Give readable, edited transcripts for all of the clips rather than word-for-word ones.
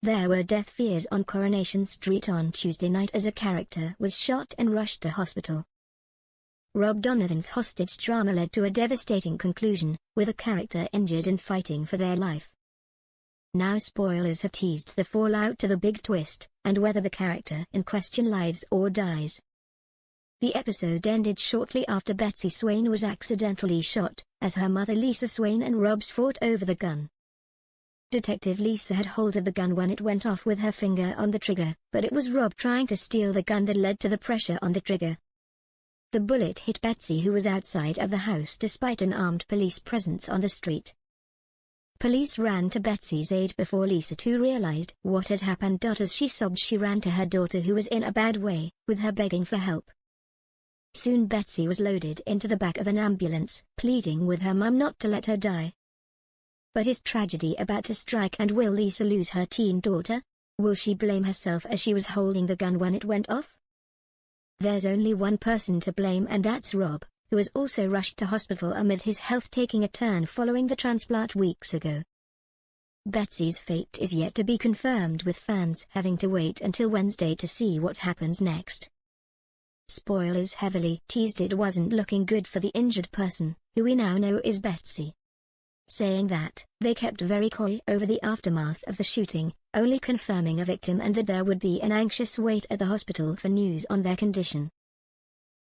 There were death fears on Coronation Street on Tuesday night as a character was shot and rushed to hospital. Rob Donovan's hostage drama led to a devastating conclusion, with a character injured and fighting for their life. Now spoilers have teased the fallout to the big twist, and whether the character in question lives or dies. The episode ended shortly after Betsy Swain was accidentally shot, as her mother Lisa Swain and Rob's fought over the gun. Detective Lisa had hold of the gun when it went off with her finger on the trigger, but it was Rob trying to steal the gun that led to the pressure on the trigger. The bullet hit Betsy, who was outside of the house despite an armed police presence on the street. Police ran to Betsy's aid before Lisa too realized what had happened. As she sobbed, she ran to her daughter, who was in a bad way, with her begging for help. Soon Betsy was loaded into the back of an ambulance, pleading with her mum not to let her die. But is tragedy about to strike, and will Lisa lose her teen daughter? Will she blame herself as she was holding the gun when it went off? There's only one person to blame, and that's Rob, who was also rushed to hospital amid his health taking a turn following the transplant weeks ago. Betsy's fate is yet to be confirmed, with fans having to wait until Wednesday to see what happens next. Spoilers heavily teased it wasn't looking good for the injured person, who we now know is Betsy. Saying that they kept very coy over the aftermath of the shooting, only confirming a victim and that there would be an anxious wait at the hospital for news on their condition.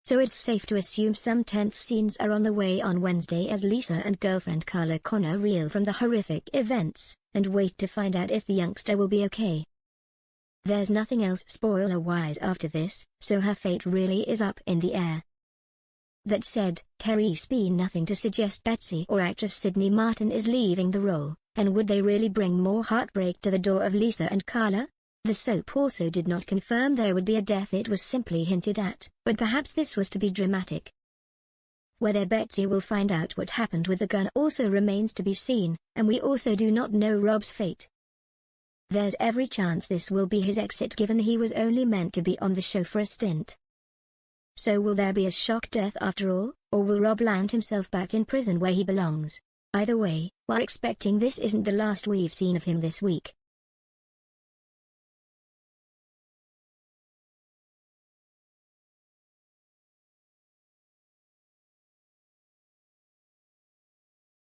So it's safe to assume some tense scenes are on the way on Wednesday as Lisa and girlfriend Carla Connor reel from the horrific events, and wait to find out if the youngster will be okay. There's nothing else spoiler-wise after this, so her fate really is up in the air. That said, there's been nothing to suggest Betsy or actress Sydney Martin is leaving the role, and would they really bring more heartbreak to the door of Lisa and Carla? The soap also did not confirm there would be a death, it was simply hinted at, but perhaps this was to be dramatic. Whether Betsy will find out what happened with the gun also remains to be seen, and we also do not know Rob's fate. There's every chance this will be his exit, given he was only meant to be on the show for a stint. So will there be a shock death after all, or will Rob land himself back in prison where he belongs? Either way, we're expecting this isn't the last we've seen of him this week.